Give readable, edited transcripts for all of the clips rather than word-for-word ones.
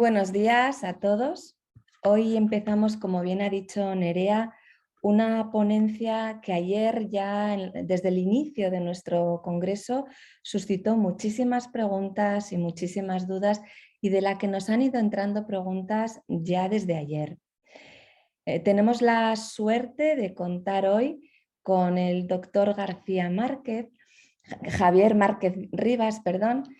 Buenos días a todos. Hoy empezamos, como bien ha dicho Nerea, una ponencia que ayer ya desde el inicio de nuestro congreso suscitó muchísimas preguntas y muchísimas dudas y de la que nos han ido entrando preguntas ya desde ayer. Tenemos la suerte de contar hoy con el doctor Javier Márquez Rivas, perdón,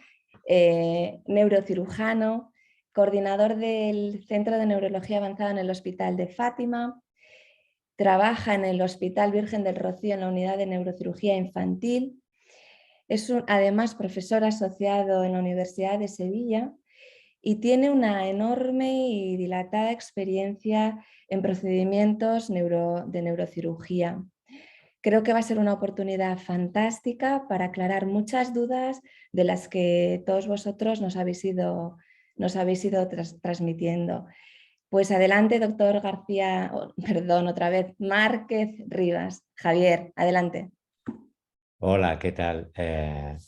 neurocirujano, coordinador del Centro de Neurología Avanzada en el Hospital de Fátima, trabaja en el Hospital Virgen del Rocío en la unidad de neurocirugía infantil, es además profesor asociado en la Universidad de Sevilla y tiene una enorme y dilatada experiencia en procedimientos de neurocirugía. Creo que va a ser una oportunidad fantástica para aclarar muchas dudas de las que todos vosotros nos habéis ido transmitiendo. Pues adelante, doctor otra vez, Márquez Rivas. Javier, adelante. Hola, ¿qué tal?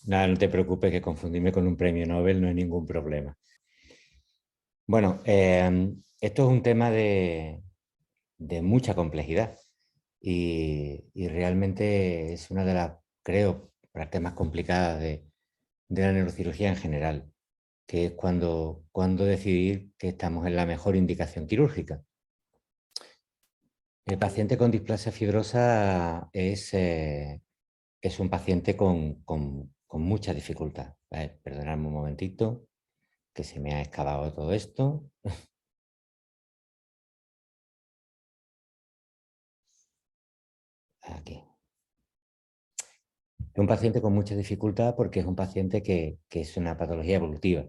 Nada, no te preocupes, que confundirme con un premio Nobel no es ningún problema. Bueno, esto es un tema de mucha complejidad y realmente es una de las, creo, partes más complicadas de la neurocirugía en general, que es cuando decidir que estamos en la mejor indicación quirúrgica. El paciente con displasia fibrosa es un paciente con mucha dificultad. Perdonadme un momentito, que se me ha excavado todo esto. Aquí. Es un paciente con mucha dificultad porque es un paciente que es una patología evolutiva.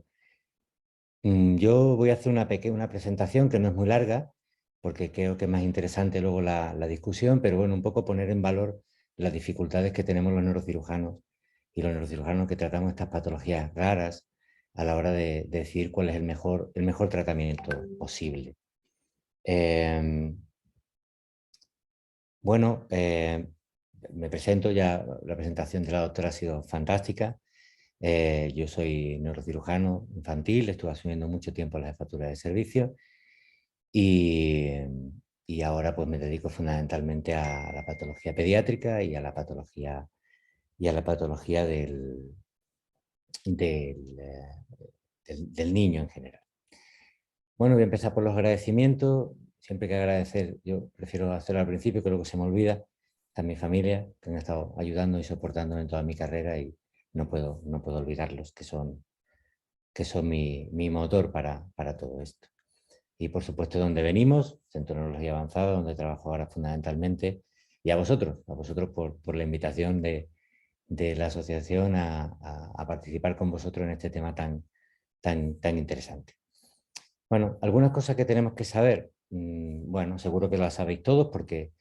Yo voy a hacer una presentación que no es muy larga, porque creo que es más interesante luego la discusión, pero bueno, un poco poner en valor las dificultades que tenemos los neurocirujanos y los neurocirujanos que tratamos estas patologías raras a la hora de decidir cuál es el mejor tratamiento posible. Bueno, me presento ya, la presentación de la doctora ha sido fantástica. Yo soy neurocirujano infantil, estuve asumiendo mucho tiempo la jefatura de servicio y ahora pues me dedico fundamentalmente a la patología pediátrica y a la patología del niño en general. Bueno, voy a empezar por los agradecimientos. Siempre hay que agradecer, yo prefiero hacerlo al principio, que luego se me olvida. Está mi familia, que me han estado ayudando y soportándome en toda mi carrera y no puedo olvidarlos, que son mi motor para todo esto. Y por supuesto, donde venimos, Centro de Neurología Avanzada, donde trabajo ahora fundamentalmente, y a vosotros por la invitación de la asociación a participar con vosotros en este tema tan interesante. Bueno, algunas cosas que tenemos que saber, bueno, seguro que las sabéis todos porque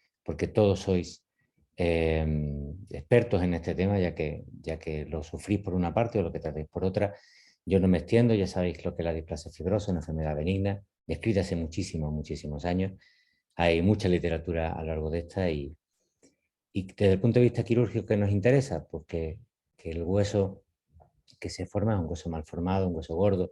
todos sois expertos en este tema, ya que lo sufrís por una parte o lo que tratéis por otra. Yo no me extiendo, ya sabéis lo que es la displasia fibrosa, una enfermedad benigna, descrita hace muchísimos años. Hay mucha literatura a lo largo de esta y desde el punto de vista quirúrgico, ¿qué nos interesa? Pues que el hueso que se forma es un hueso mal formado, un hueso gordo,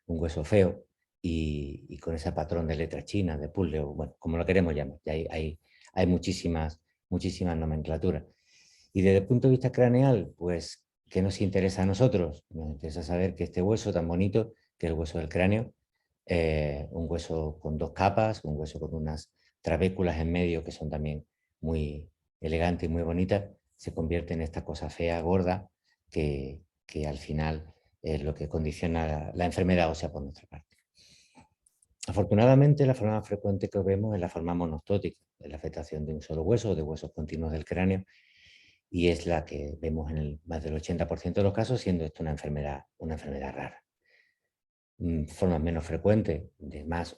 un hueso feo y con ese patrón de letras chinas, de puzzle, o bueno, como lo queremos llamar. Ya hay muchísimas nomenclaturas. Y desde el punto de vista craneal, pues, ¿qué nos interesa a nosotros? Nos interesa saber que este hueso tan bonito, que es el hueso del cráneo, un hueso con dos capas, un hueso con unas trabéculas en medio que son también muy elegantes y muy bonitas, se convierte en esta cosa fea, gorda, que al final es lo que condiciona la enfermedad ósea por nuestra parte. Afortunadamente, la forma más frecuente que vemos es la forma monostótica, es la afectación de un solo hueso o de huesos continuos del cráneo, y es la que vemos en más del 80% de los casos, siendo esto una enfermedad rara. Formas menos frecuentes, de más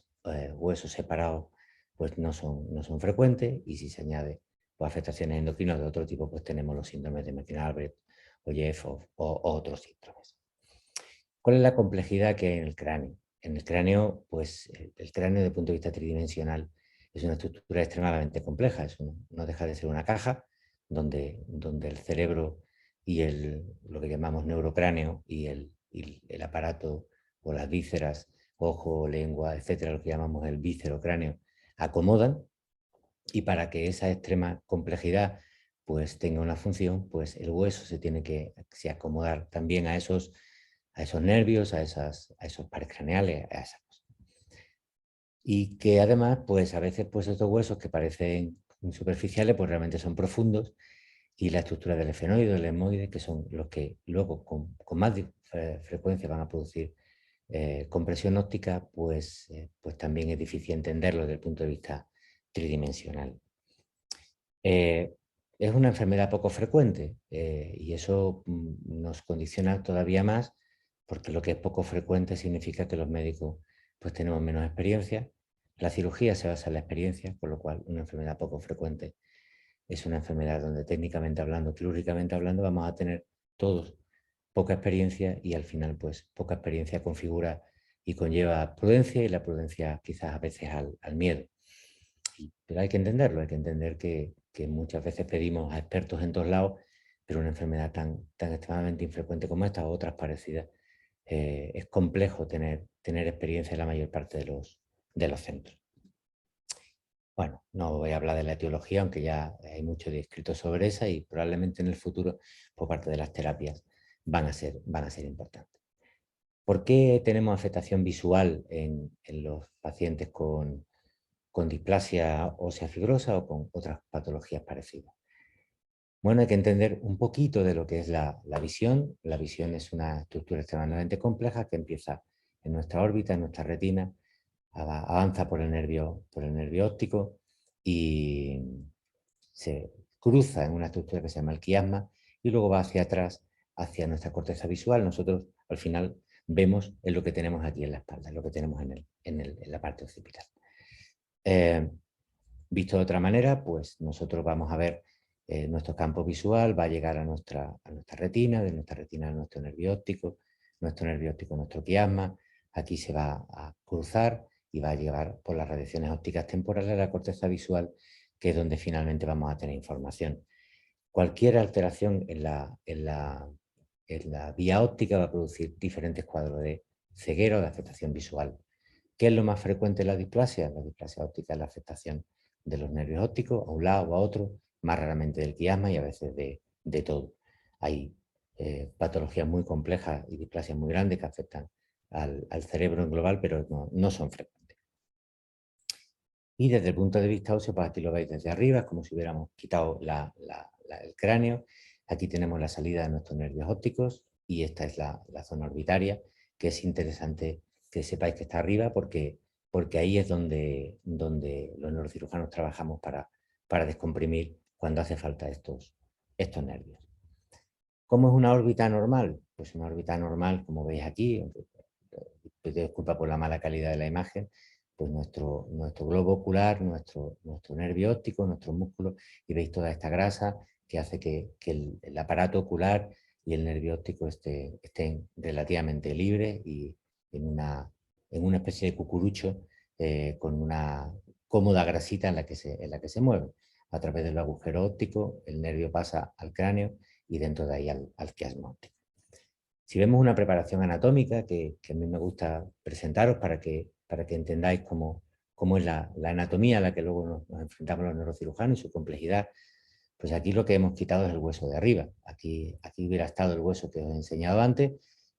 huesos separados, pues no son frecuentes, y si se añade pues, afectaciones endocrinas de otro tipo, pues tenemos los síndromes de Martin-Albert o Jeff o otros síndromes. ¿Cuál es la complejidad que hay en el cráneo? En el cráneo, pues el cráneo desde el punto de vista tridimensional es una estructura extremadamente compleja, no deja de ser una caja donde el cerebro y lo que llamamos neurocráneo y el aparato o las vísceras ojo, lengua, etcétera, lo que llamamos el víscero-cráneo, acomodan, y para que esa extrema complejidad pues tenga una función, pues el hueso se tiene que acomodar también a esos nervios, a esos pares craneales, a esas cosas. Y que además, pues a veces pues estos huesos que parecen superficiales, pues realmente son profundos, y la estructura del esfenoide, del etmoide, que son los que luego con más frecuencia van a producir compresión óptica, pues también es difícil entenderlo desde el punto de vista tridimensional. Es una enfermedad poco frecuente y eso nos condiciona todavía más, porque lo que es poco frecuente significa que los médicos pues tenemos menos experiencia. La cirugía se basa en la experiencia, con lo cual una enfermedad poco frecuente es una enfermedad donde técnicamente hablando, quirúrgicamente hablando, vamos a tener todos poca experiencia, y al final pues poca experiencia configura y conlleva prudencia, y la prudencia quizás a veces al miedo. Pero hay que entenderlo, hay que entender que muchas veces pedimos a expertos en todos lados, pero una enfermedad tan extremadamente infrecuente como esta o otras parecidas, es complejo tener experiencia en la mayor parte de los centros. Bueno, no voy a hablar de la etiología, aunque ya hay mucho escrito sobre esa, y probablemente en el futuro, por parte de las terapias, van a ser importantes. ¿Por qué tenemos afectación visual en los pacientes con displasia ósea fibrosa o con otras patologías parecidas? Bueno, hay que entender un poquito de lo que es la visión. La visión es una estructura extremadamente compleja que empieza en nuestra órbita, en nuestra retina, avanza por el nervio óptico y se cruza en una estructura que se llama el quiasma, y luego va hacia atrás, hacia nuestra corteza visual. Nosotros al final vemos en lo que tenemos aquí en la espalda, en lo que tenemos en la parte occipital. Visto de otra manera, pues nosotros vamos a ver nuestro campo visual, va a llegar a nuestra retina, de nuestra retina a nuestro nervio óptico a nuestro quiasma. Aquí se va a cruzar y va a llegar por las radiaciones ópticas temporales a la corteza visual, que es donde finalmente vamos a tener información. Cualquier alteración en la vía óptica va a producir diferentes cuadros de ceguera o de afectación visual. ¿Qué es lo más frecuente en la displasia? La displasia óptica es la afectación de los nervios ópticos a un lado o a otro, más raramente del quiasma y a veces de todo. Hay patologías muy complejas y displasias muy grandes que afectan al cerebro en global, pero no son frecuentes. Y desde el punto de vista óseo, pues aquí lo veis desde arriba, es como si hubiéramos quitado el cráneo. Aquí tenemos la salida de nuestros nervios ópticos y esta es la zona orbitaria, que es interesante que sepáis que está arriba, porque ahí es donde los neurocirujanos trabajamos para descomprimir cuando hace falta estos nervios. ¿Cómo es una órbita normal? Pues una órbita normal, como veis aquí, pido disculpas por la mala calidad de la imagen, pues nuestro globo ocular, nuestro nervio óptico, nuestros músculos, y veis toda esta grasa que hace que el aparato ocular y el nervio óptico estén relativamente libres y en una especie de cucurucho con una cómoda grasita en la que se mueve. A través del agujero óptico, el nervio pasa al cráneo y dentro de ahí al quiasma óptico. Si vemos una preparación anatómica que a mí me gusta presentaros para que entendáis cómo es la anatomía a la que luego nos enfrentamos los neurocirujanos y su complejidad, pues aquí lo que hemos quitado es el hueso de arriba. Aquí hubiera estado el hueso que os he enseñado antes,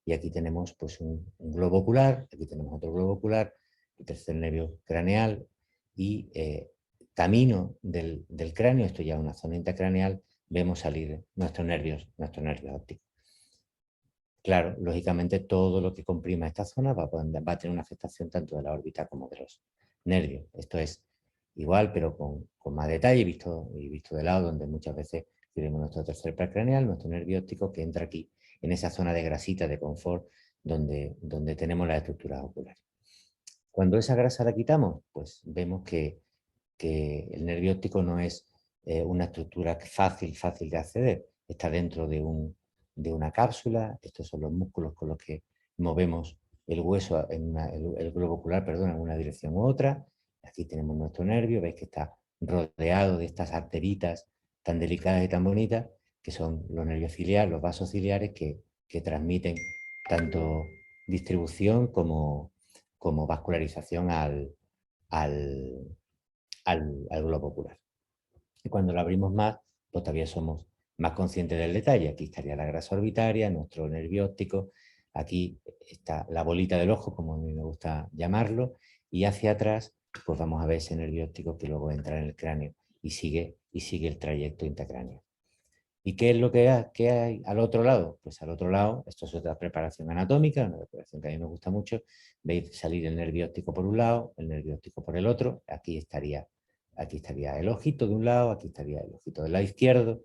y aquí tenemos pues un globo ocular, aquí tenemos otro globo ocular, el tercer nervio craneal, y camino del cráneo, esto ya es una zona intracraneal, vemos salir nuestros nervios ópticos. Claro, lógicamente todo lo que comprima esta zona va a tener una afectación tanto de la órbita como de los nervios. Esto es igual, pero con más detalle, visto de lado, donde muchas veces tenemos nuestro tercer craneal, nuestro nervio óptico, que entra aquí, en esa zona de grasita, de confort, donde tenemos las estructuras oculares. Cuando esa grasa la quitamos, pues vemos que el nervio óptico no es una estructura fácil de acceder. Está dentro de una cápsula. Estos son los músculos con los que movemos el hueso, el globo ocular, perdón, en una dirección u otra. Aquí tenemos nuestro nervio, veis que está rodeado de estas arteritas tan delicadas y tan bonitas, que son los nervios ciliares, los vasos ciliares, que transmiten tanto distribución como como vascularización al globo ocular. Y cuando lo abrimos más, pues todavía somos más conscientes del detalle. Aquí estaría la grasa orbitaria, nuestro nervio óptico, aquí está la bolita del ojo, como a mí me gusta llamarlo, y hacia atrás pues vamos a ver ese nervio óptico que luego entra en el cráneo y sigue el trayecto intracráneo. ¿Y qué es lo que hay al otro lado? Pues al otro lado, esto es otra preparación anatómica, una preparación que a mí me gusta mucho. Veis salir el nervio óptico por un lado, el nervio óptico por el otro. Aquí estaría el ojito de un lado, aquí estaría el ojito del lado izquierdo.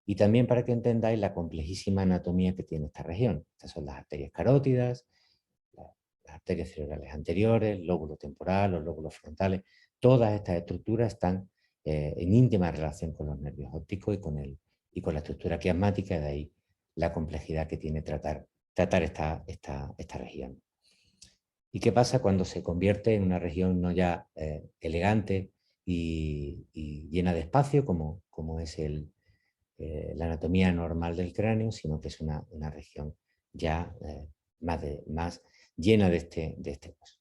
Y también para que entendáis la complejísima anatomía que tiene esta región. Estas son las arterias carótidas, las arterias cerebrales anteriores, el lóbulo temporal, los lóbulos frontales. Todas estas estructuras están en íntima relación con los nervios ópticos y con la estructura quiasmática, de ahí la complejidad que tiene tratar esta región. ¿Y qué pasa cuando se convierte en una región no ya elegante y llena de espacio, como es la anatomía normal del cráneo, sino que es una región ya más llena de este hueso?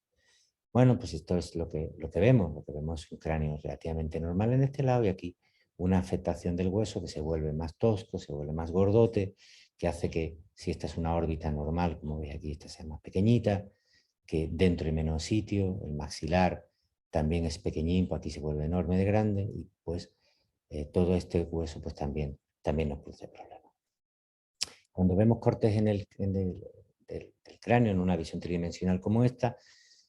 Bueno, pues esto es lo que vemos. Lo que vemos es un cráneo relativamente normal en este lado y aquí una afectación del hueso que se vuelve más tosco, se vuelve más gordote, que hace que si esta es una órbita normal, como veis aquí, esta sea más pequeñita, que dentro hay menos sitio, el maxilar también es pequeñín, pues aquí se vuelve enorme de grande y pues todo este hueso pues también nos produce problemas. Cuando vemos cortes del cráneo en una visión tridimensional como esta,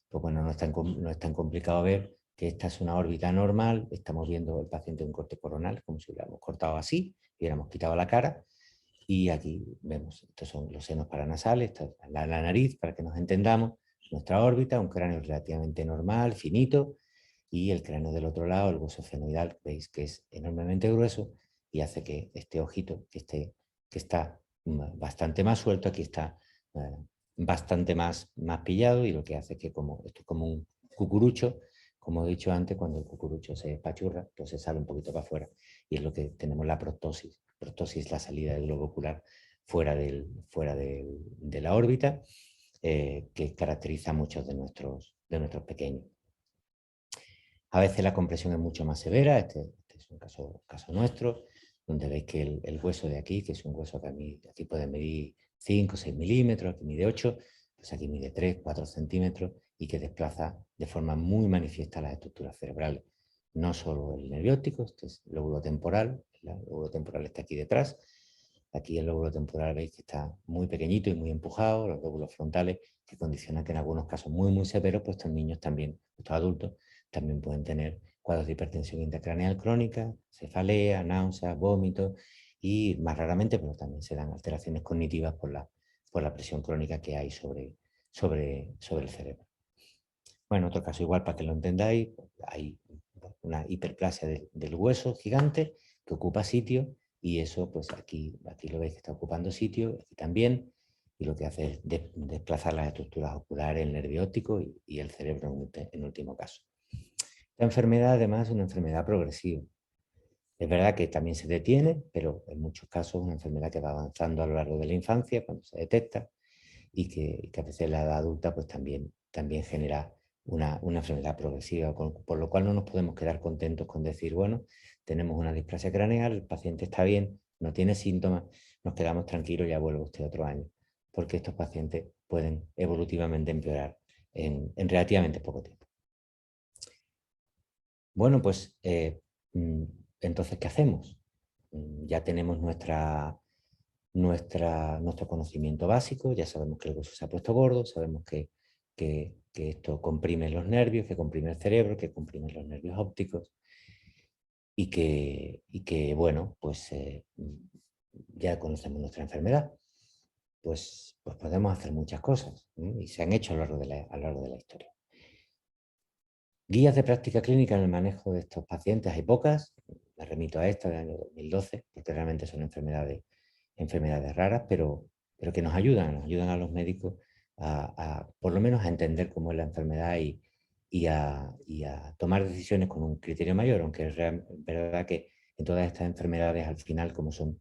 pues bueno, no es tan complicado ver que esta es una órbita normal. Estamos viendo el paciente un corte coronal, como si hubiéramos cortado así, hubiéramos quitado la cara. Y aquí vemos, estos son los senos paranasales, esta es la nariz, para que nos entendamos, nuestra órbita, un cráneo relativamente normal, finito, y el cráneo del otro lado, el hueso fenoidal, veis que es enormemente grueso y hace que este ojito, que está bastante más suelto, aquí está bastante más pillado, y lo que hace que esto es como un cucurucho, como he dicho antes, cuando el cucurucho se espachurra, pues se sale un poquito para afuera, y es lo que tenemos la prostosis. Prostosis es la salida del globo ocular fuera de la órbita, que caracteriza a muchos de nuestros pequeños. A veces la compresión es mucho más severa. Este es un caso nuestro, donde veis que el hueso de aquí, que es un hueso que aquí puede medir 5 o 6 milímetros, aquí mide 8, pues aquí mide 3, 4 centímetros, y que desplaza de forma muy manifiesta las estructuras cerebrales. No solo el nervio óptico, este es el lóbulo temporal, el lóbulo temporal está aquí detrás. Aquí el lóbulo temporal veis que está muy pequeñito y muy empujado, los lóbulos frontales, que condicionan que en algunos casos muy, muy severos, pues estos niños también, estos adultos, también pueden tener cuadros de hipertensión intracraneal crónica, cefalea, náuseas, vómitos, y más raramente, pero también se dan alteraciones cognitivas por la presión crónica que hay sobre el cerebro. Bueno, otro caso igual, para que lo entendáis, hay una hiperplasia del hueso gigante que ocupa sitio, y eso, pues aquí lo veis que está ocupando sitio, aquí también, y lo que hace es desplazar las estructuras oculares, el nervio óptico y el cerebro en último caso. Esta enfermedad además es una enfermedad progresiva. Es verdad que también se detiene, pero en muchos casos es una enfermedad que va avanzando a lo largo de la infancia cuando se detecta, y que a veces en la edad adulta pues también genera una enfermedad progresiva, por lo cual no nos podemos quedar contentos con decir, bueno, tenemos una displasia craneal, el paciente está bien, no tiene síntomas, nos quedamos tranquilos, ya vuelve usted otro año, porque estos pacientes pueden evolutivamente empeorar en relativamente poco tiempo. Bueno, pues entonces, ¿qué hacemos? Ya tenemos nuestro conocimiento básico, ya sabemos que el hueso se ha puesto gordo, sabemos que esto comprime los nervios, que comprime el cerebro, que comprime los nervios ópticos, y que bueno, pues ya conocemos nuestra enfermedad. Pues podemos hacer muchas cosas, y se han hecho a lo largo de la historia. Guías de práctica clínica en el manejo de estos pacientes hay pocas. Me remito a esta del año 2012, porque realmente son enfermedades raras, pero que nos ayudan a los médicos por lo menos a entender cómo es la enfermedad y a tomar decisiones con un criterio mayor, aunque es verdad que en todas estas enfermedades, al final, como son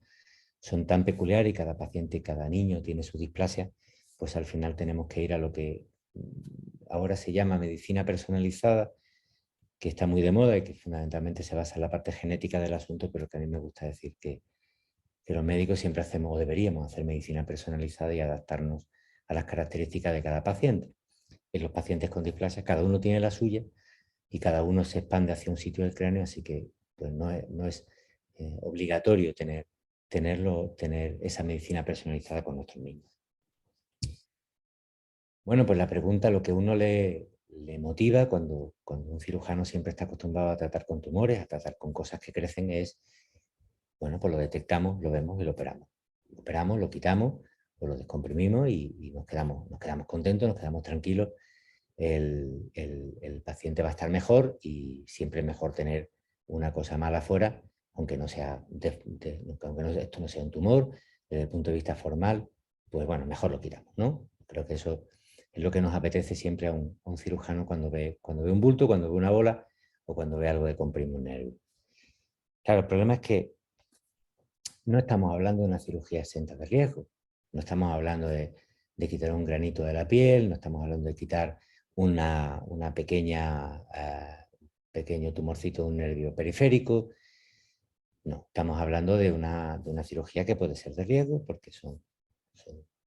tan peculiares, y cada paciente y cada niño tiene su displasia, pues al final tenemos que ir a lo que ahora se llama medicina personalizada, que está muy de moda y que fundamentalmente se basa en la parte genética del asunto, pero que a mí me gusta decir que los médicos siempre hacemos o deberíamos hacer medicina personalizada y adaptarnos a las características de cada paciente. Y los pacientes con displasia, cada uno tiene la suya y cada uno se expande hacia un sitio del cráneo, así que pues, no es obligatorio tener esa medicina personalizada con nuestros niños. Bueno, pues la pregunta, lo que uno le motiva cuando un cirujano siempre está acostumbrado a tratar con tumores, a tratar con cosas que crecen, es, bueno, pues lo detectamos, lo vemos y lo operamos. Lo operamos, lo quitamos o lo descomprimimos y nos quedamos contentos, nos quedamos tranquilos. El paciente va a estar mejor y siempre es mejor tener una cosa mala fuera, aunque no sea esto no sea un tumor, desde el punto de vista formal, pues bueno, mejor lo quitamos, ¿no? Creo que eso es lo que nos apetece siempre a un cirujano cuando ve un bulto, cuando ve una bola o cuando ve algo que comprime un nervio. Claro, el problema es que no estamos hablando de una cirugía exenta de riesgo, no estamos hablando de quitar un granito de la piel, no estamos hablando de quitar una pequeño tumorcito de un nervio periférico. No, estamos hablando de una cirugía que puede ser de riesgo porque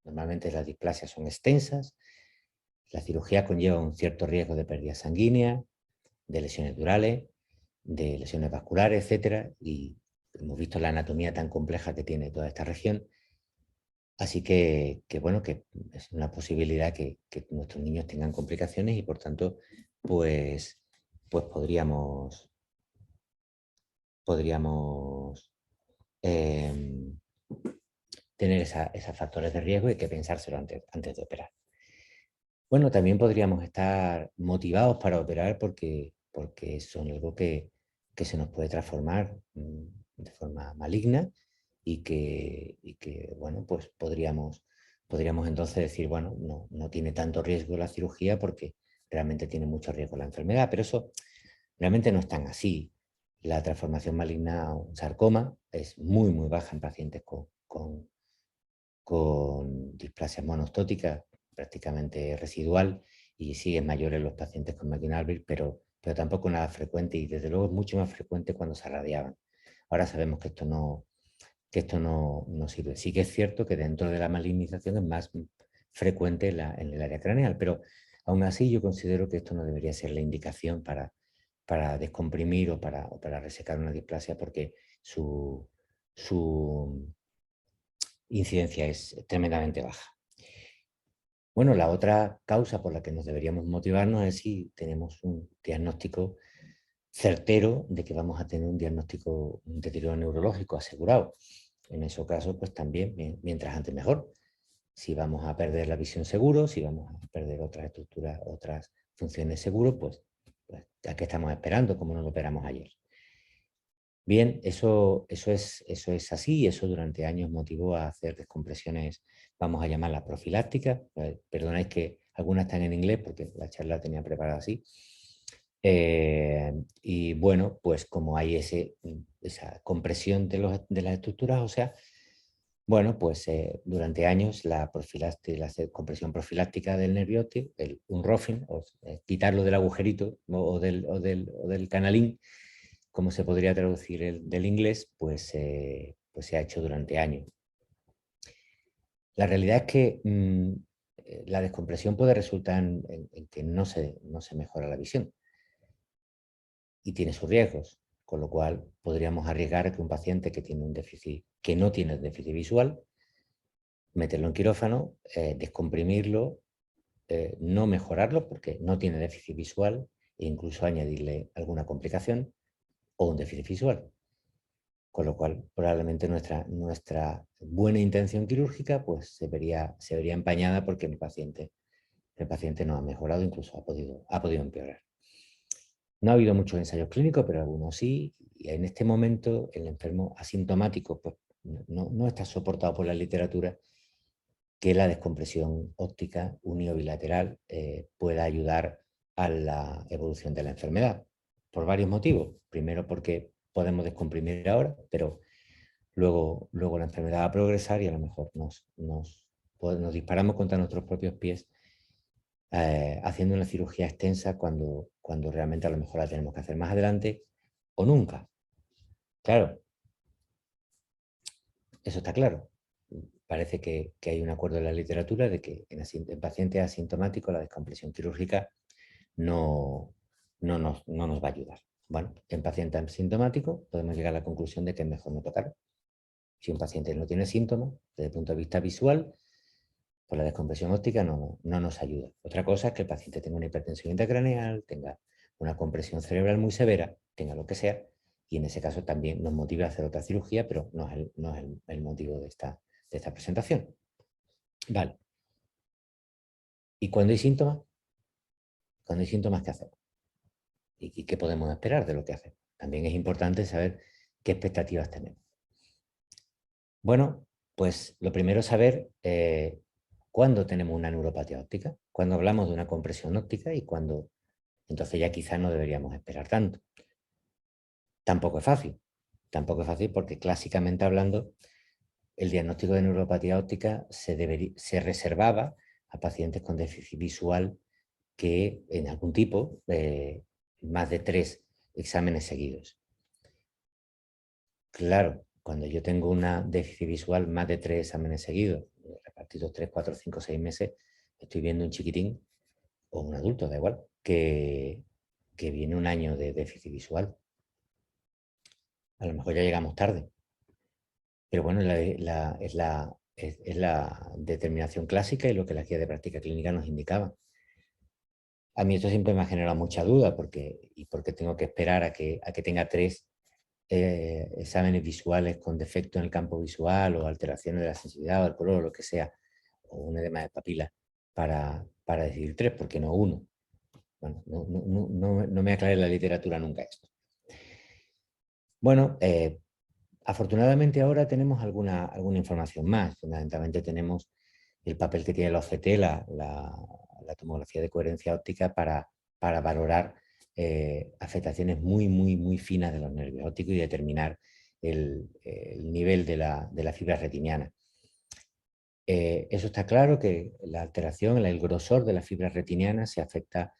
normalmente las displasias son extensas, la cirugía conlleva un cierto riesgo de pérdida sanguínea, de lesiones durales, de lesiones vasculares, etcétera, y hemos visto la anatomía tan compleja que tiene toda esta región. Así que bueno, que es una posibilidad que nuestros niños tengan complicaciones y por tanto, pues podríamos tener esos factores de riesgo y hay que pensárselo antes de operar. Bueno, también podríamos estar motivados para operar porque son algo que se nos puede transformar de forma maligna y que bueno, pues podríamos entonces decir, bueno, no tiene tanto riesgo la cirugía porque realmente tiene mucho riesgo la enfermedad, pero eso realmente no es tan así. La transformación maligna a un sarcoma es muy, muy baja en pacientes con displasia monostótica, prácticamente residual, y sí es mayor en los pacientes con McIntyre, pero tampoco nada frecuente, y desde luego es mucho más frecuente cuando se radiaban. Ahora sabemos que esto no sirve. Sí que es cierto que dentro de la malignización es más frecuente en el área craneal, pero aún así yo considero que esto no debería ser la indicación para descomprimir o para resecar una displasia, porque su incidencia es tremendamente baja. Bueno, la otra causa por la que nos deberíamos motivarnos es si tenemos un diagnóstico certero de que vamos a tener un deterioro neurológico asegurado. En ese caso, pues también, mientras antes mejor. Si vamos a perder la visión seguro, si vamos a perder otras estructuras, otras funciones seguro, pues ¿a qué estamos esperando? ¿Cómo nos lo operamos ayer? Bien, eso es así y eso durante años motivó a hacer descompresiones, vamos a llamarlas profilácticas. Perdonáis que algunas están en inglés porque la charla la tenía preparada así. Y bueno, pues como hay esa compresión de las estructuras, o sea, bueno, pues durante años la compresión profiláctica del nervio óptico, un roughing, quitarlo del agujerito o del canalín, como se podría traducir del inglés, pues se ha hecho durante años. La realidad es que la descompresión puede resultar en que no se mejora la visión y tiene sus riesgos, con lo cual podríamos arriesgar a que un paciente que tiene un déficit, que no tiene déficit visual, meterlo en quirófano, descomprimirlo, no mejorarlo porque no tiene déficit visual e incluso añadirle alguna complicación o un déficit visual. Con lo cual, probablemente nuestra buena intención quirúrgica pues, se vería empañada porque el paciente no ha mejorado, incluso ha podido empeorar. No ha habido muchos ensayos clínicos, pero algunos sí, y en este momento el enfermo asintomático pues, no está soportado por la literatura que la descompresión óptica uniobilateral pueda ayudar a la evolución de la enfermedad, por varios motivos. Primero porque podemos descomprimir ahora, pero luego la enfermedad va a progresar y a lo mejor nos disparamos contra nuestros propios pies haciendo una cirugía extensa cuando realmente a lo mejor la tenemos que hacer más adelante o nunca. Claro, eso está claro. Parece que hay un acuerdo en la literatura de que en pacientes asintomáticos la descompresión quirúrgica no nos va a ayudar. Bueno, en pacientes asintomáticos podemos llegar a la conclusión de que es mejor no tocar. Si un paciente no tiene síntomas, desde el punto de vista visual, pues la descompresión óptica no nos ayuda. Otra cosa es que el paciente tenga una hipertensión intracraneal, tenga una compresión cerebral muy severa, tenga lo que sea, y en ese caso también nos motiva a hacer otra cirugía, pero no es el motivo de esta presentación. Vale. ¿Y cuando hay síntomas? Cuando hay síntomas, ¿qué hacemos? ¿Y qué podemos esperar de lo que hacemos? También es importante saber qué expectativas tenemos. Bueno, pues lo primero es saber cuándo tenemos una neuropatía óptica, cuándo hablamos de una compresión óptica y cuándo, entonces ya quizás no deberíamos esperar tanto. Tampoco es fácil porque clásicamente hablando, el diagnóstico de neuropatía óptica se reservaba a pacientes con déficit visual que en algún tipo, más de 3 exámenes seguidos. Claro, cuando yo tengo una déficit visual más de 3 exámenes seguidos, repartidos 3, 4, 5, 6 meses, estoy viendo un chiquitín o un adulto, da igual, que viene un año de déficit visual. A lo mejor ya llegamos tarde. Pero bueno, es la determinación clásica y lo que la guía de práctica clínica nos indicaba. A mí esto siempre me ha generado mucha duda porque tengo que esperar a que tenga 3 exámenes visuales con defecto en el campo visual o alteraciones de la sensibilidad o el color o lo que sea, o un edema de papila para decidir 3, porque no 1. Bueno, no me aclaré en la literatura nunca esto. Bueno, afortunadamente ahora tenemos alguna información más. Fundamentalmente tenemos el papel que tiene la OCT, la tomografía de coherencia óptica, para valorar afectaciones muy finas de los nervios ópticos y determinar el nivel de la fibra retiniana. Eso está claro, que la alteración, el grosor de la fibra retiniana se afecta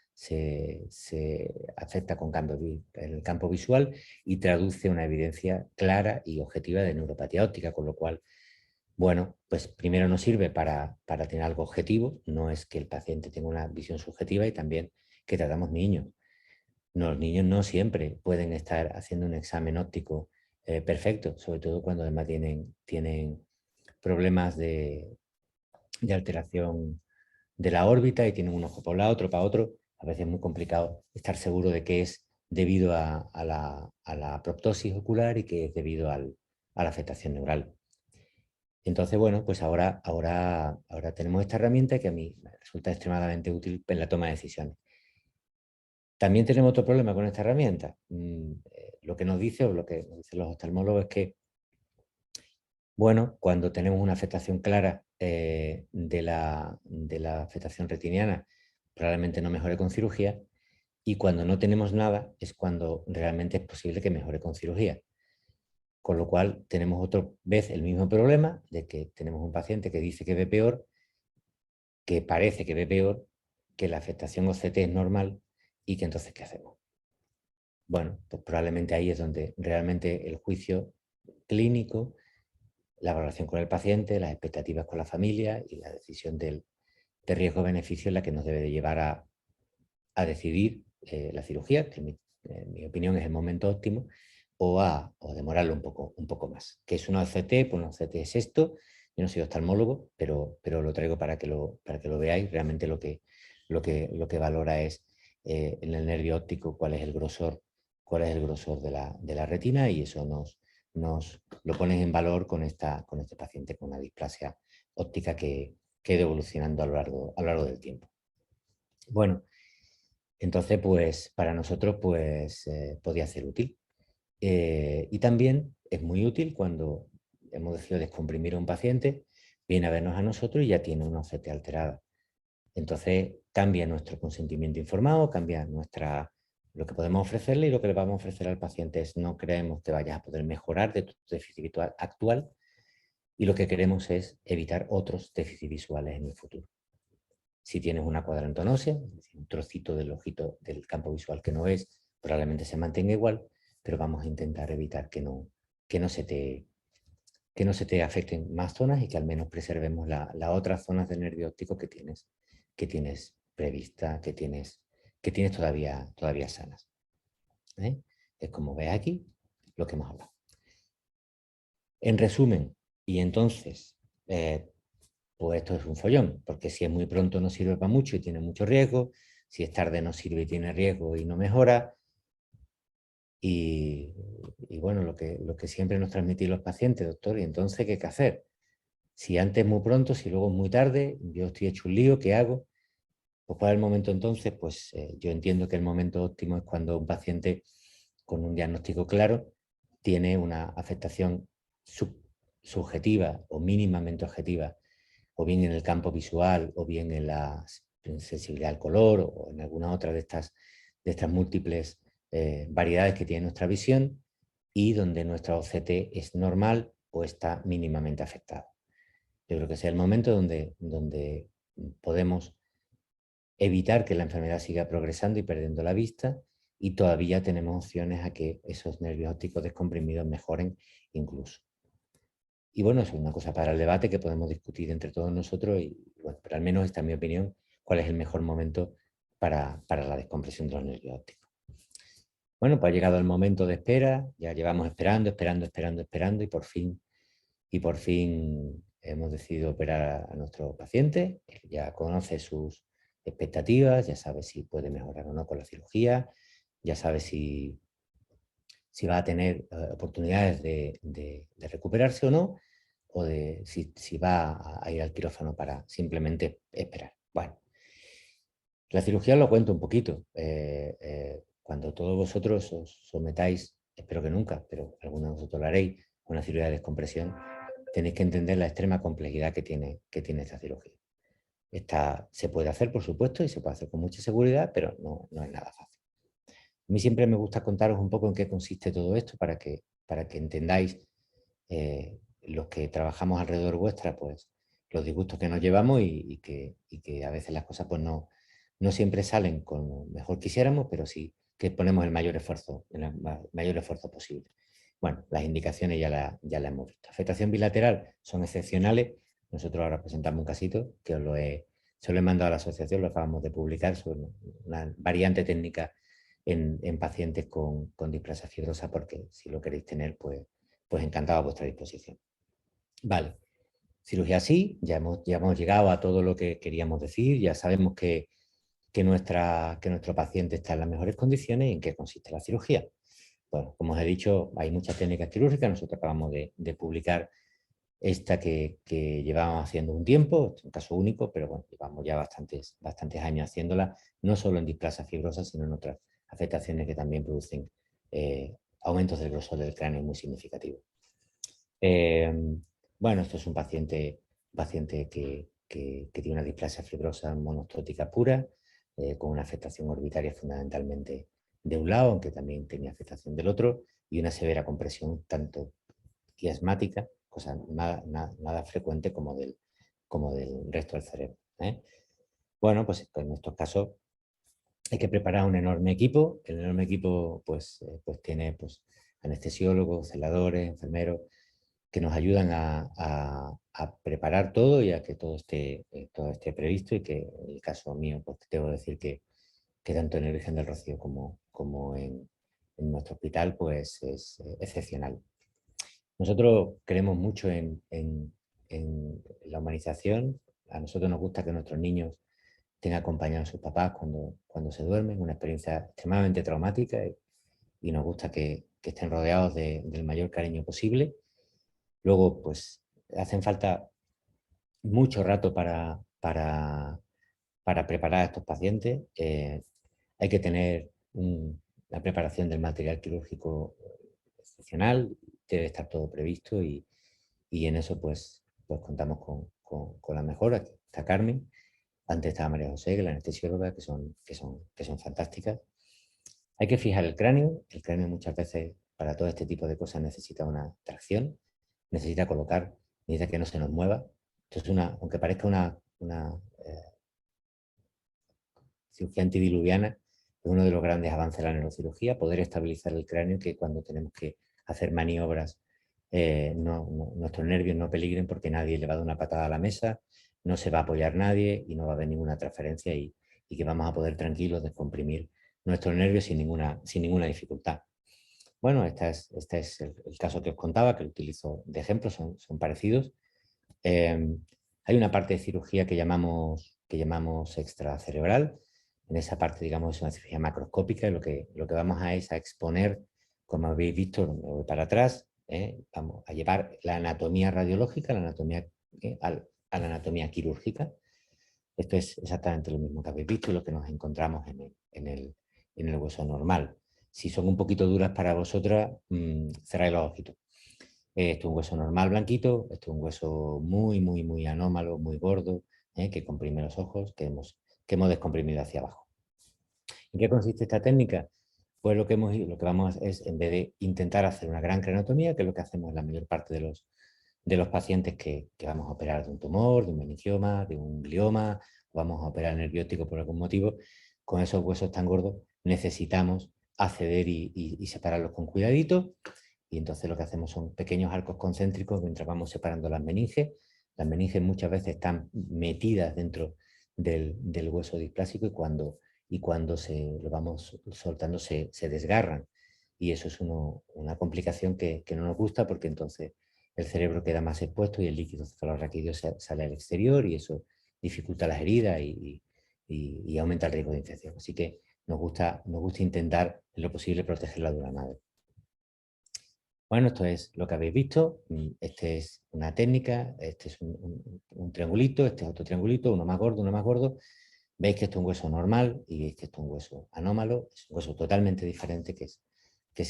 con cambio en el campo visual y traduce una evidencia clara y objetiva de neuropatía óptica, con lo cual, bueno, pues primero nos sirve para tener algo objetivo, no es que el paciente tenga una visión subjetiva, y también que tratamos niños. No, los niños no siempre pueden estar haciendo un examen óptico perfecto, sobre todo cuando además tienen problemas de alteración de la órbita y tienen un ojo para un lado, otro para otro. A veces es muy complicado estar seguro de que es debido a la proptosis ocular y que es debido a la afectación neural. Entonces, bueno, pues ahora tenemos esta herramienta que a mí me resulta extremadamente útil en la toma de decisiones. También tenemos otro problema con esta herramienta. Lo que nos dice, o lo que nos dicen los oftalmólogos, es que, bueno, cuando tenemos una afectación clara de la afectación retiniana, probablemente no mejore con cirugía, y cuando no tenemos nada es cuando realmente es posible que mejore con cirugía. Con lo cual tenemos otra vez el mismo problema de que tenemos un paciente que dice que ve peor, que parece que ve peor, que la afectación OCT es normal y que entonces ¿qué hacemos? Bueno, pues probablemente ahí es donde realmente el juicio clínico, la valoración con el paciente, las expectativas con la familia y la decisión de riesgo-beneficio es la que nos debe de llevar a decidir la cirugía, que en mi opinión es el momento óptimo, o demorarlo un poco más. ¿Qué es una OCT? Pues una OCT es esto. Yo no soy oftalmólogo, pero lo traigo para que lo veáis. Realmente lo que valora es en el nervio óptico cuál es el grosor de la retina, y eso nos lo pones en valor con este paciente con una displasia óptica que ha ido evolucionando a lo largo del tiempo. Bueno, entonces, pues para nosotros podía ser útil. Y también es muy útil cuando hemos decidido descomprimir a un paciente, viene a vernos a nosotros y ya tiene una OCT alterada. Entonces cambia nuestro consentimiento informado, cambia lo que podemos ofrecerle, y lo que le vamos a ofrecer al paciente es: no creemos que vayas a poder mejorar de tu déficit visual actual, y lo que queremos es evitar otros déficits visuales en el futuro. Si tienes una cuadrantonósea, es decir, un trocito del ojito del campo visual que no es, probablemente se mantenga igual, pero vamos a intentar evitar que no se te afecten más zonas y que al menos preservemos las otras zonas del nervio óptico que tienes prevista, que tienes todavía sanas. ¿Eh? Es como ves aquí lo que hemos hablado. En resumen, y entonces, pues esto es un follón, porque si es muy pronto no sirve para mucho y tiene mucho riesgo, si es tarde no sirve y tiene riesgo y no mejora. Y bueno, lo que siempre nos transmiten los pacientes, doctor, y entonces, ¿qué hay que hacer? Si antes es muy pronto, si luego es muy tarde, yo estoy hecho un lío, ¿qué hago? Pues para el momento entonces, pues yo entiendo que el momento óptimo es cuando un paciente con un diagnóstico claro tiene una afectación subjetiva o mínimamente objetiva, o bien en el campo visual, o bien en la sensibilidad al color, o en alguna otra de estas múltiples variedades que tiene nuestra visión, y donde nuestra OCT es normal o está mínimamente afectada. Yo creo que ese es el momento donde podemos evitar que la enfermedad siga progresando y perdiendo la vista, y todavía tenemos opciones a que esos nervios ópticos descomprimidos mejoren incluso. Y bueno, eso es una cosa para el debate que podemos discutir entre todos nosotros, y bueno, pero al menos esta es mi opinión, cuál es el mejor momento para la descompresión de los nervios ópticos. Bueno, pues ha llegado el momento de espera, ya llevamos esperando, y por fin hemos decidido operar a nuestro paciente. Él ya conoce sus expectativas, ya sabe si puede mejorar o no con la cirugía, ya sabe si va a tener oportunidades de recuperarse o no, o de si va a ir al quirófano para simplemente esperar. Bueno, la cirugía lo cuento un poquito. Cuando todos vosotros os sometáis, espero que nunca, pero algunos de vosotros lo haréis, a una cirugía de descompresión, tenéis que entender la extrema complejidad que tiene esta cirugía. Se puede hacer, por supuesto, y se puede hacer con mucha seguridad, pero no es nada fácil. A mí siempre me gusta contaros un poco en qué consiste todo esto para que entendáis, los que trabajamos alrededor vuestra, pues los disgustos que nos llevamos, y que a veces las cosas pues no siempre salen como mejor quisiéramos, pero sí que ponemos el mayor esfuerzo posible. Bueno, las indicaciones ya las hemos visto. Afectación bilateral son excepcionales. Nosotros ahora presentamos un casito que se lo he mandado a la asociación, lo acabamos de publicar, sobre una variante técnica en pacientes con displasia fibrosa, porque si lo queréis tener, pues encantado a vuestra disposición. Vale, cirugía sí, ya hemos llegado a todo lo que queríamos decir, ya sabemos que nuestro paciente está en las mejores condiciones. ¿Y en qué consiste la cirugía? Bueno, como os he dicho, hay muchas técnicas quirúrgicas. Nosotros acabamos de publicar esta que llevábamos haciendo un tiempo, es un caso único, pero bueno, llevamos ya bastantes años haciéndola, no solo en displasia fibrosa, sino en otras afectaciones que también producen aumentos del grosor del cráneo muy significativos. Bueno, esto es un paciente que tiene una displasia fibrosa monostótica pura, con una afectación orbitaria fundamentalmente de un lado, aunque también tenía afectación del otro, y una severa compresión tanto quiasmática, cosa nada frecuente, como del resto del cerebro. Bueno, pues en estos casos hay que preparar un enorme equipo. El enorme equipo pues tiene anestesiólogos, celadores, enfermeros, que nos ayudan a preparar todo y a que todo esté previsto, y que en el caso mío, pues debo decir que tanto en el Virgen del Rocío como en nuestro hospital, pues es excepcional. Nosotros creemos mucho en la humanización. A nosotros nos gusta que nuestros niños tengan acompañados a sus papás cuando se duermen, una experiencia extremadamente traumática, y nos gusta que estén rodeados del mayor cariño posible. Luego, pues, hacen falta mucho rato para preparar a estos pacientes. Hay que tener la preparación del material quirúrgico excepcional, debe estar todo previsto, y en eso pues contamos con la mejor. Aquí está Carmen, antes estaba María José, que es la anestesióloga, que son fantásticas. Hay que fijar el cráneo muchas veces para todo este tipo de cosas necesita una tracción, necesita colocar, necesita que no se nos mueva. Entonces, aunque parezca una cirugía antidiluviana es uno de los grandes avances de la neurocirugía, poder estabilizar el cráneo, que cuando tenemos que hacer maniobras nuestros nervios no peligren porque nadie le va a dar una patada a la mesa, no se va a apoyar nadie y no va a haber ninguna transferencia y que vamos a poder tranquilos descomprimir nuestros nervios sin ninguna dificultad. Bueno, este es el caso que os contaba, que lo utilizo de ejemplo, son parecidos. Hay una parte de cirugía que llamamos extracerebral. En esa parte, digamos, es una cirugía macroscópica y lo que vamos a exponer, como habéis visto, me voy para atrás, vamos a llevar la anatomía radiológica, a la anatomía quirúrgica. Esto es exactamente lo mismo que habéis visto y lo que nos encontramos en el hueso normal. Si son un poquito duras para vosotras, cerráis los ojitos. Esto es un hueso normal blanquito, esto es un hueso muy anómalo, muy gordo, que comprime los ojos, que hemos descomprimido hacia abajo. ¿En qué consiste esta técnica? Pues lo que vamos es, en vez de intentar hacer una gran craniotomía, que es lo que hacemos en la mayor parte de los pacientes que vamos a operar de un tumor, de un meningioma, de un glioma, o vamos a operar nervio óptico por algún motivo, con esos huesos tan gordos necesitamos acceder y separarlos con cuidadito. Y entonces lo que hacemos son pequeños arcos concéntricos mientras vamos separando las meninges. Las meninges muchas veces están metidas dentro del hueso displásico y cuando lo vamos soltando se desgarran. Y eso es una complicación que no nos gusta, porque entonces el cerebro queda más expuesto y el líquido cefalorraquídeo sale al exterior y eso dificulta las heridas y aumenta el riesgo de infección. Así que nos gusta intentar en lo posible proteger la dura madre. Bueno, esto es lo que habéis visto. Este es una técnica, este es un triangulito, este es otro triangulito, uno más gordo, uno más gordo. Veis que esto es un hueso normal y veis que esto es un hueso anómalo, es un hueso totalmente diferente que es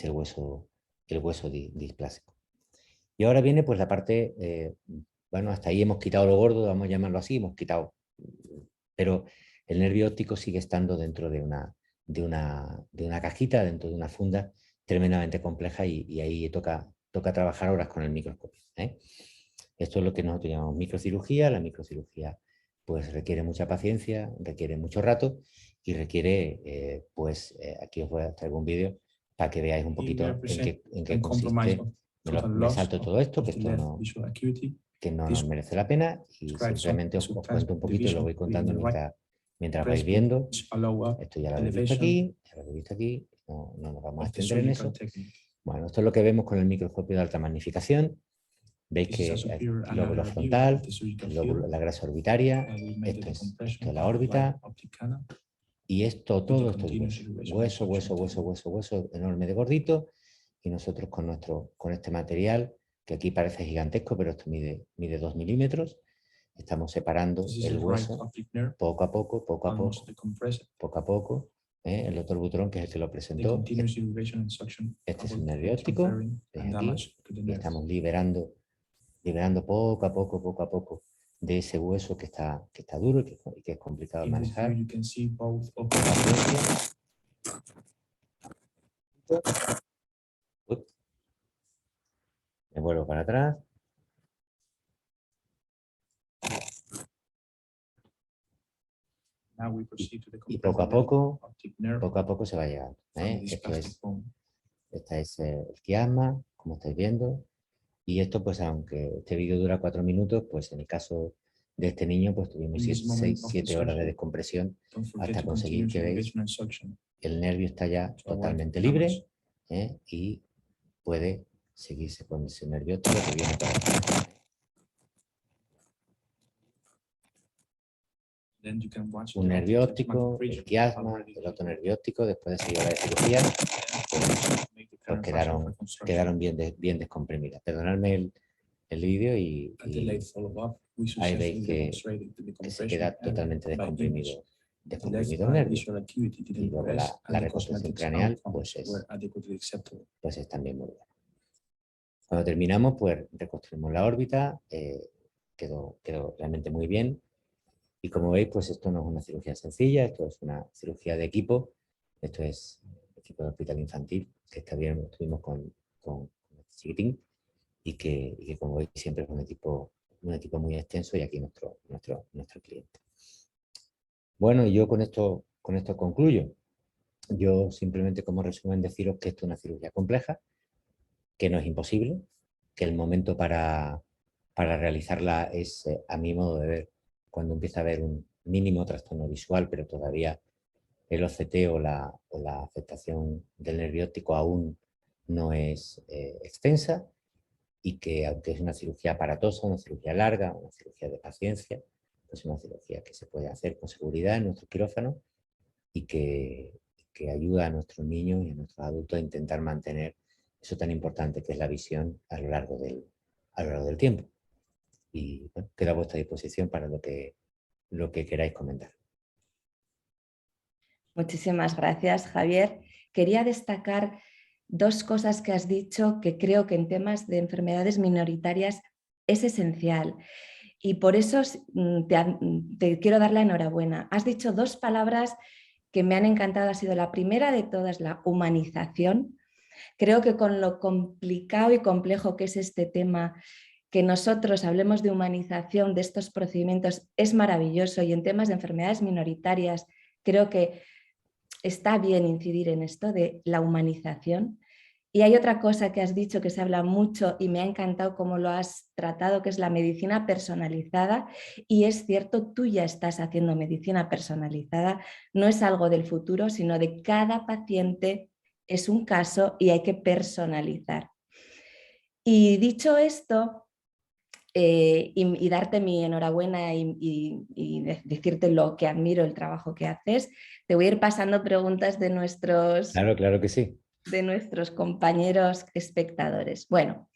el hueso displásico. Y ahora viene pues la parte, bueno, hasta ahí hemos quitado lo gordo, vamos a llamarlo así, hemos quitado, pero el nervio óptico sigue estando dentro de una cajita, dentro de una funda tremendamente compleja y ahí toca trabajar horas con el microscopio. Esto es lo que nosotros llamamos microcirugía. La microcirugía pues requiere mucha paciencia, requiere mucho rato y requiere, aquí os voy a traer un vídeo para que veáis un poquito en qué consiste. Me salto todo esto, que esto no nos merece la pena, y simplemente os cuento un poquito y lo voy contando mientras vais viendo. Esto ya lo habéis visto aquí, no nos vamos a extender en eso. Bueno, esto es lo que vemos con el microscopio de alta magnificación. Veis que el lóbulo frontal, la grasa orbitaria, esto es la órbita, y todo esto es hueso enorme de gordito, y nosotros con este material, que aquí parece gigantesco, pero esto mide 2 milímetros, estamos separando el hueso poco a poco. El doctor Butrón, que es el que lo presentó, este es el nervio óptico, aquí, y estamos liberando poco a poco de ese hueso que está duro y que es complicado de manejar. Me vuelvo para atrás. Y poco a poco se va llegando. Esta es el quiasma, como estáis viendo. Y esto, pues aunque este vídeo dura 4 minutos, pues en el caso de este niño, pues tuvimos 7 horas de descompresión hasta conseguir que veis el nervio está ya totalmente libre, y puede seguirse con ese nervio óptico que viene para acá. Un nervio óptico, el quiasma, el otro nervio óptico, después de 6 horas de cirugía, pues quedaron bien descomprimidas. Perdonadme el vídeo y ahí veis que se queda totalmente descomprimido el nervio. Y luego la reconstrucción craneal pues es también muy buena. Cuando terminamos, pues reconstruimos la órbita, quedó realmente muy bien. Y como veis, pues esto no es una cirugía sencilla, esto es una cirugía de equipo. Esto es el equipo de hospital infantil, que estuvimos con chiquitín, y que como veis siempre es un equipo muy extenso, y aquí nuestro cliente. Bueno, y yo con con esto concluyo. Yo simplemente como resumen deciros que esto es una cirugía compleja, que no es imposible, que el momento para realizarla es, a mi modo de ver, cuando empieza a haber un mínimo trastorno visual, pero todavía el OCT o la afectación del nervio óptico aún no es extensa, y que aunque es una cirugía aparatosa, una cirugía larga, una cirugía de paciencia, es una cirugía que se puede hacer con seguridad en nuestro quirófano y que ayuda a nuestros niños y a nuestros adultos a intentar mantener eso tan importante que es la visión a lo largo del tiempo. Y bueno, quedo a vuestra disposición para lo que queráis comentar. Muchísimas gracias, Javier. Quería destacar dos cosas que has dicho que creo que en temas de enfermedades minoritarias es esencial. Y por eso te quiero dar la enhorabuena. Has dicho dos palabras que me han encantado. Ha sido la primera de todas, la humanización. Creo que con lo complicado y complejo que es este tema, que nosotros hablemos de humanización de estos procedimientos es maravilloso, y en temas de enfermedades minoritarias creo que está bien incidir en esto de la humanización. Y hay otra cosa que has dicho que se habla mucho y me ha encantado cómo lo has tratado, que es la medicina personalizada. Y es cierto, tú ya estás haciendo medicina personalizada, no es algo del futuro, sino de cada paciente es un caso y hay que personalizar. Y dicho esto, y darte mi enhorabuena y decirte lo que admiro el trabajo que haces, te voy a ir pasando preguntas Claro, claro que sí. de nuestros compañeros espectadores. Bueno,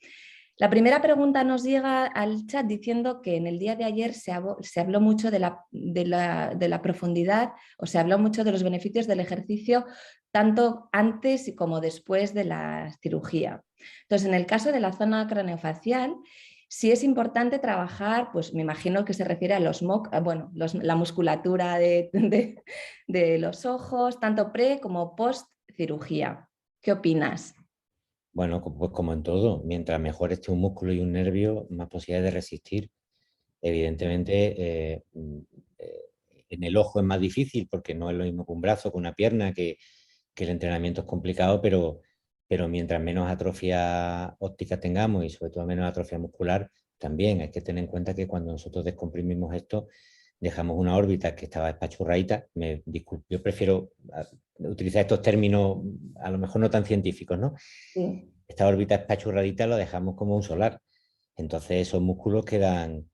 la primera pregunta nos llega al chat diciendo que en el día de ayer se habló mucho de la profundidad, o se habló mucho de los beneficios del ejercicio tanto antes como después de la cirugía. Entonces, en el caso de la zona craneofacial, sí es importante trabajar, pues me imagino que se refiere a la musculatura de los ojos, tanto pre como post cirugía. ¿Qué opinas? Bueno, pues como en todo, mientras mejor esté un músculo y un nervio, más posibilidades de resistir. Evidentemente, en el ojo es más difícil porque no es lo mismo que un brazo, que una pierna, que el entrenamiento es complicado, pero mientras menos atrofia óptica tengamos y sobre todo menos atrofia muscular, también hay que tener en cuenta que cuando nosotros descomprimimos esto, dejamos una órbita que estaba espachurradita. Yo prefiero utilizar estos términos a lo mejor no tan científicos, ¿no? Sí. Esta órbita espachurradita lo dejamos como un solar. Entonces esos músculos quedan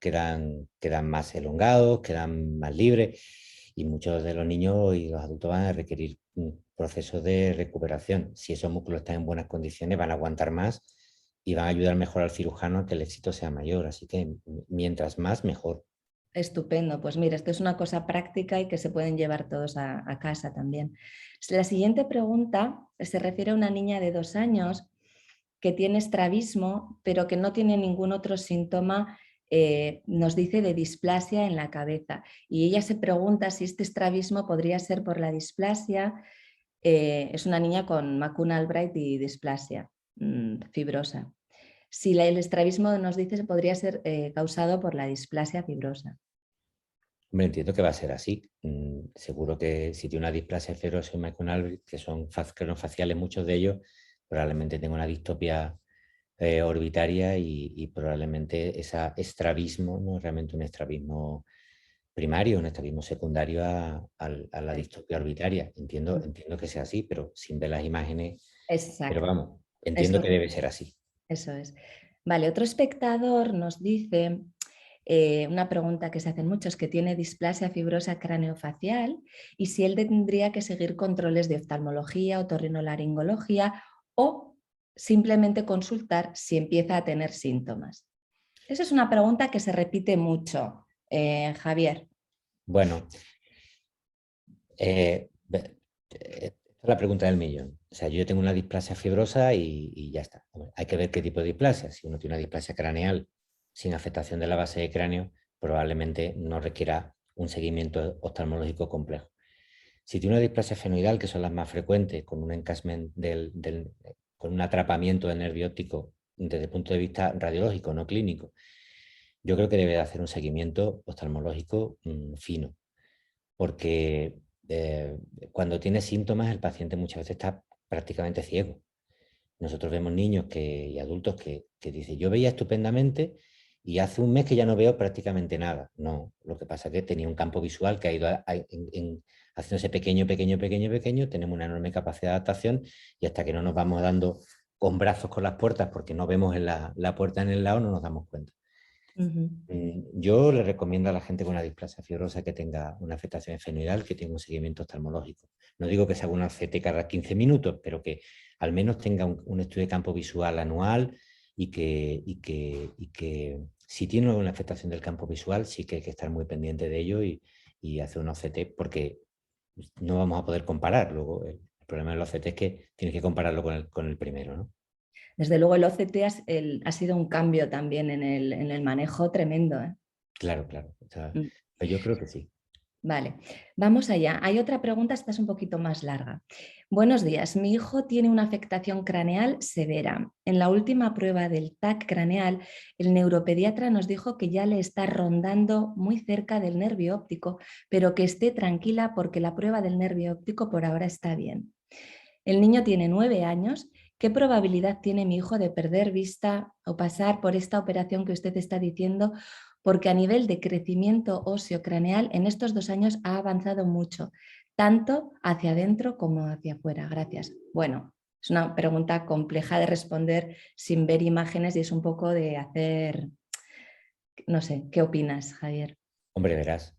más elongados, quedan más libres, y muchos de los niños y los adultos van a requerir un proceso de recuperación. Si esos músculos están en buenas condiciones, van a aguantar más y van a ayudar mejor al cirujano a que el éxito sea mayor. Así que mientras más, mejor. Estupendo, pues mira, esto es una cosa práctica y que se pueden llevar todos a casa también. La siguiente pregunta se refiere a una niña de 2 años que tiene estrabismo, pero que no tiene ningún otro síntoma, nos dice, de displasia en la cabeza. Y ella se pregunta si este estrabismo podría ser por la displasia. Es una niña con Macuna Albright y displasia fibrosa. Si el estrabismo, nos dice, podría ser causado por la displasia fibrosa. Me entiendo que va a ser así. Seguro que si tiene una displasia fibrosa y Albright, que son cronofaciales muchos de ellos, probablemente tenga una distopia orbitaria y probablemente ese estrabismo no es realmente un estrabismo primario, un estrabismo secundario a la distopia orbitaria. Entiendo que sea así, pero sin ver las imágenes. Pero Exacto. vamos, entiendo Eso, que debe ser así. eso es. Vale, otro espectador nos dice una pregunta que se hacen muchos, que tiene displasia fibrosa craneofacial y si él tendría que seguir controles de oftalmología, otorrinolaringología o simplemente consultar si empieza a tener síntomas. Esa es una pregunta que se repite mucho, Javier. Bueno, esta es la pregunta del millón. O sea, yo tengo una displasia fibrosa y ya está. Hay que ver qué tipo de displasia. Si uno tiene una displasia craneal sin afectación de la base de cráneo, probablemente no requiera un seguimiento oftalmológico complejo. Si tiene una displasia fenoidal, que son las más frecuentes, con un encasment con un atrapamiento del nervio óptico desde el punto de vista radiológico, no clínico, yo creo que debe de hacer un seguimiento oftalmológico fino, porque eh, cuando tiene síntomas, el paciente muchas veces está prácticamente ciego. Nosotros vemos niños y adultos que dicen, yo veía estupendamente y hace un mes que ya no veo prácticamente nada. No, lo que pasa es que tenía un campo visual que ha ido haciéndose pequeño, pequeño, pequeño, pequeño. Tenemos una enorme capacidad de adaptación y hasta que no nos vamos dando con brazos con las puertas porque no vemos en la puerta en el lado, no nos damos cuenta. Ujú. Yo le recomiendo a la gente con una displasia fibrosa que tenga una afectación esfenoidal, que tenga un seguimiento oftalmológico. No digo que se haga una CT cada 15 minutos, pero que al menos tenga un estudio de campo visual anual y que si tiene una afectación del campo visual, sí que hay que estar muy pendiente de ello y hacer un OCT, porque no vamos a poder comparar. Luego, el problema del OCT es que tienes que compararlo con el primero, ¿no? Desde luego el OCT ha sido un cambio también en el manejo tremendo, ¿eh? Claro, claro. O sea, Mm. pues yo creo que sí. Vale, vamos allá. Hay otra pregunta, esta es un poquito más larga. Buenos días, mi hijo tiene una afectación craneal severa. En la última prueba del TAC craneal, el neuropediatra nos dijo que ya le está rondando muy cerca del nervio óptico, pero que esté tranquila porque la prueba del nervio óptico por ahora está bien. El niño tiene 9 años. ¿Qué probabilidad tiene mi hijo de perder vista o pasar por esta operación que usted está diciendo? Porque a nivel de crecimiento óseo craneal en estos 2 años ha avanzado mucho, tanto hacia adentro como hacia afuera. Gracias. Bueno, es una pregunta compleja de responder sin ver imágenes y es un poco de hacer, no sé, ¿qué opinas, Javier? Hombre, verás,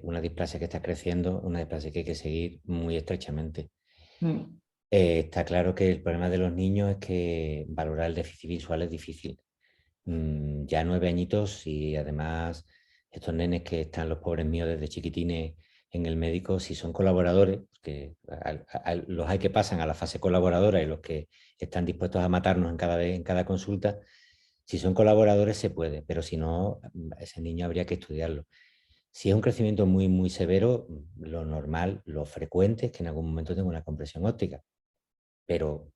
una displasia que está creciendo, una displasia que hay que seguir muy estrechamente. Mm. Está claro que el problema de los niños es que valorar el déficit visual es difícil. Ya 9 añitos y además estos nenes que están los pobres míos desde chiquitines en el médico, si son colaboradores, que los hay que pasan a la fase colaboradora y los que están dispuestos a matarnos en cada vez, en cada consulta, si son colaboradores se puede, pero si no, ese niño habría que estudiarlo. Si es un crecimiento muy, muy severo, lo normal, lo frecuente es que en algún momento tenga una compresión óptica, pero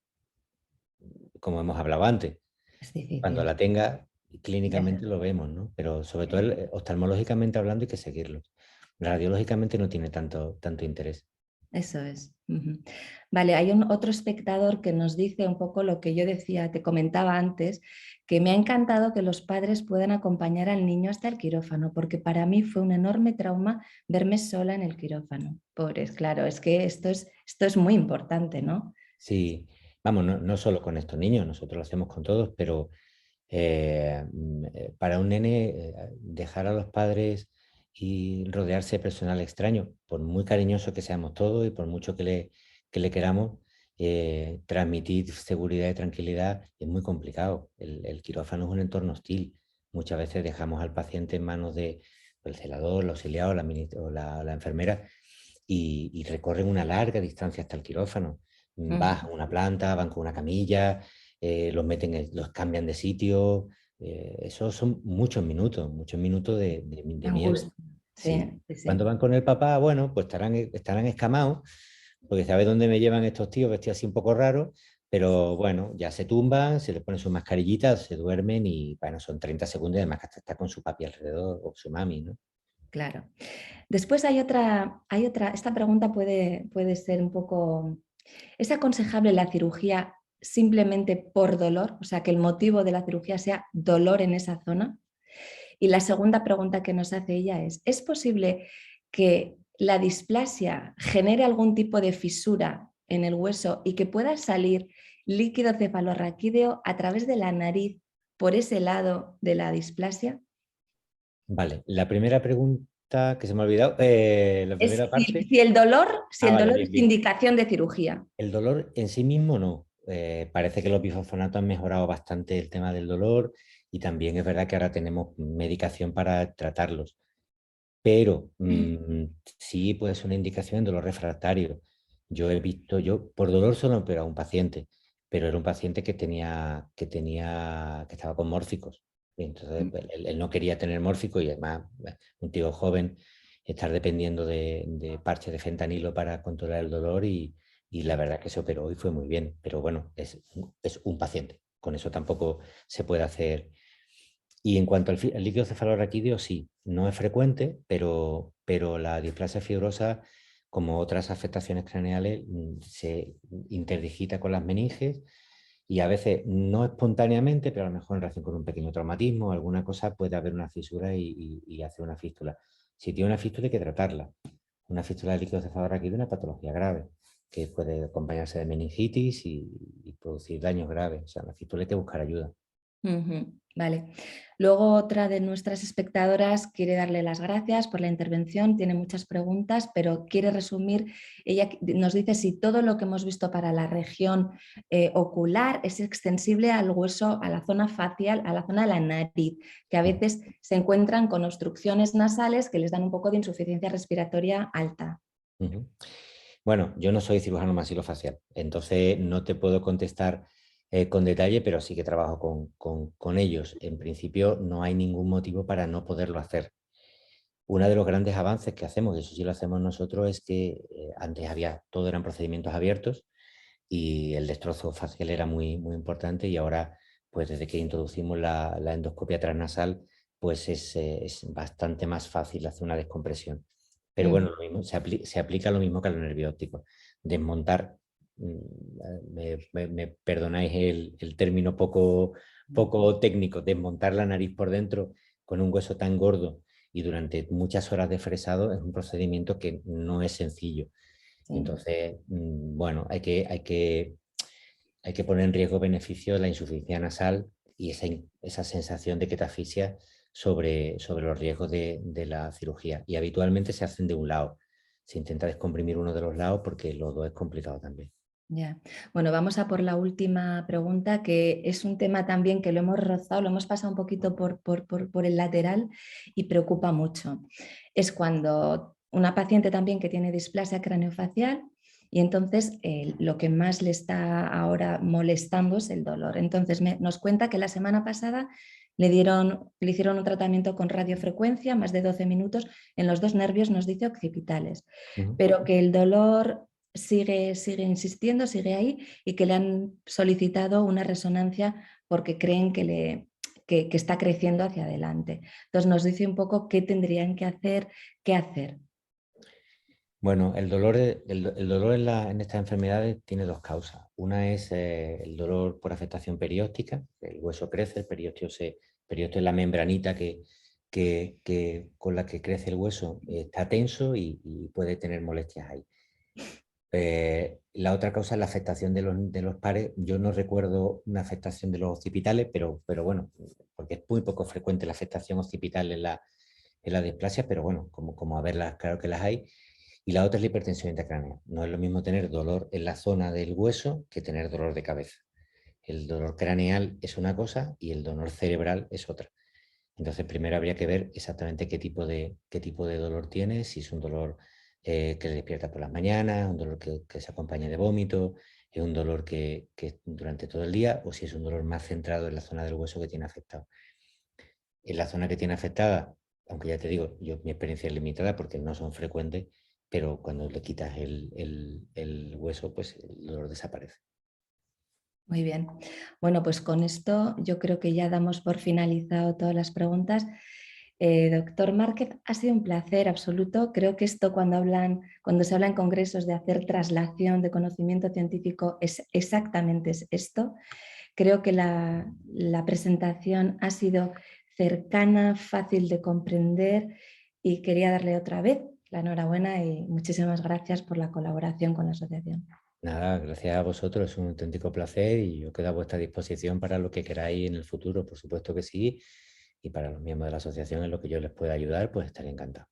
como hemos hablado antes, Es cuando difícil. la tenga, Ya. clínicamente lo vemos, ¿no? Pero sobre todo oftalmológicamente hablando hay que seguirlo. Radiológicamente no tiene tanto interés. Eso es. Ujú. Vale, hay otro espectador que nos dice un poco lo que yo decía, te comentaba antes, que me ha encantado que los padres puedan acompañar al niño hasta el quirófano, porque para mí fue un enorme trauma verme sola en el quirófano. Pobres, claro, es que esto es muy importante, ¿no? Sí, vamos, no solo con estos niños, nosotros lo hacemos con todos, pero para un nene dejar a los padres y rodearse de personal extraño, por muy cariñoso que seamos todos y por mucho que le queramos, transmitir seguridad y tranquilidad es muy complicado. El quirófano es un entorno hostil. Muchas veces dejamos al paciente en manos del celador, el auxiliar o la enfermera y recorren una larga distancia hasta el quirófano. Ujú. Bajan una planta, van con una camilla, los meten, los cambian de sitio. Esos son muchos minutos de miedo. Angustia. Sí. Sí, sí, Cuando sí. van con el papá, bueno, pues estarán escamados, porque sabe dónde me llevan estos tíos vestidos así un poco raros, pero bueno, ya se tumban, se les ponen sus mascarillitas, se duermen y bueno, son 30 segundos, además que hasta está con su papi alrededor o su mami, ¿no? Claro. Después hay otra, esta pregunta puede ser un poco, ¿es aconsejable la cirugía simplemente por dolor? O sea, que el motivo de la cirugía sea dolor en esa zona. Y la segunda pregunta que nos hace ella ¿es posible que la displasia genere algún tipo de fisura en el hueso y que pueda salir líquido cefalorraquídeo a través de la nariz por ese lado de la displasia? Vale, la primera pregunta que se me ha olvidado, la Es primera parte. si Ah, el vale, dolor bien, es bien. indicación de cirugía. El dolor en sí mismo no. Parece que los bifosfonatos han mejorado bastante el tema del dolor y también es verdad que ahora tenemos medicación para tratarlos. Pero sí puede ser una indicación en dolor refractario. Yo por dolor solo he operado a un paciente, pero era un paciente que estaba con mórficos. Y entonces pues, él no quería tener mórficos y además un tío joven, estar dependiendo de parches de fentanilo para controlar el dolor y la verdad que se operó y fue muy bien. Pero bueno, es un paciente. Con eso tampoco se puede hacer. Y en cuanto al líquido cefalorraquídeo, sí, no es frecuente, pero la displasia fibrosa como otras afectaciones craneales, se interdigita con las meninges y a veces no espontáneamente, pero a lo mejor en relación con un pequeño traumatismo o alguna cosa puede haber una fisura y hacer una fístula. Si tiene una fístula hay que tratarla. Una fístula de líquido cefador aquí de una patología grave, que puede acompañarse de meningitis y producir daños graves. O sea, en la fístula hay que buscar ayuda. Ujú, vale. Luego otra de nuestras espectadoras quiere darle las gracias por la intervención, tiene muchas preguntas, pero quiere resumir. Ella nos dice si todo lo que hemos visto para la región ocular es extensible al hueso, a la zona facial, a la zona de la nariz, que a veces se encuentran con obstrucciones nasales que les dan un poco de insuficiencia respiratoria alta. Ujú. Bueno, yo no soy cirujano maxilofacial, entonces no te puedo contestar con detalle, pero sí que trabajo con ellos. En principio no hay ningún motivo para no poderlo hacer. Uno de los grandes avances que hacemos, y eso sí lo hacemos nosotros, es que antes todo eran procedimientos abiertos y el destrozo facial era muy, muy importante y ahora, pues desde que introducimos la endoscopia transnasal, pues es bastante más fácil hacer una descompresión. Pero bueno, lo mismo, se aplica lo mismo que a los nervios ópticos. Desmontar, me perdonáis el término poco técnico, desmontar la nariz por dentro con un hueso tan gordo y durante muchas horas de fresado es un procedimiento que no es sencillo. Sí. Entonces, bueno, hay que poner en riesgo-beneficio la insuficiencia nasal y esa sensación de que te asfixias sobre los riesgos de la cirugía. Y habitualmente se hacen de un lado. Se intenta descomprimir uno de los lados porque los dos es complicado también. Ya. Bueno, vamos a por la última pregunta, que es un tema también que lo hemos rozado, lo hemos pasado un poquito por el lateral y preocupa mucho. Es cuando una paciente también que tiene displasia craneofacial y entonces lo que más le está ahora molestando es el dolor. Entonces nos cuenta que la semana pasada le hicieron un tratamiento con radiofrecuencia, más de 12 minutos, en los dos nervios, nos dice occipitales, pero que el dolor sigue insistiendo, sigue ahí y que le han solicitado una resonancia porque creen que está creciendo hacia adelante. Entonces nos dice un poco qué tendrían que hacer, qué hacer. Bueno, el dolor en estas enfermedades tiene dos causas. Una es el dolor por afectación perióstica, el hueso crece, periósteo es la membranita con la que crece el hueso, está tenso y puede tener molestias ahí. La otra causa es la afectación de los pares. Yo no recuerdo una afectación de los occipitales, pero bueno, porque es muy poco frecuente la afectación occipital en la displasia, pero bueno, como a verlas, claro que las hay. Y la otra es la hipertensión intracránea. No es lo mismo tener dolor en la zona del hueso que tener dolor de cabeza. El dolor craneal es una cosa y el dolor cerebral es otra. Entonces, primero habría que ver exactamente qué tipo de dolor tiene, si es un dolor que le despierta por las mañanas, un dolor que se acompaña de vómito, es un dolor que durante todo el día o si es un dolor más centrado en la zona del hueso que tiene afectado. En la zona que tiene afectada, aunque ya te digo, mi experiencia es limitada porque no son frecuentes, pero cuando le quitas el hueso, pues el dolor desaparece. Muy bien. Bueno, pues con esto yo creo que ya damos por finalizado todas las preguntas. Doctor Márquez, ha sido un placer absoluto. Creo que esto cuando se habla en congresos de hacer traslación de conocimiento científico es exactamente esto. Creo que la presentación ha sido cercana, fácil de comprender y quería darle otra vez la enhorabuena y muchísimas gracias por la colaboración con la asociación. Nada, gracias a vosotros, es un auténtico placer y yo quedo a vuestra disposición para lo que queráis en el futuro, por supuesto que sí, y para los miembros de la asociación en lo que yo les pueda ayudar, pues estaré encantado.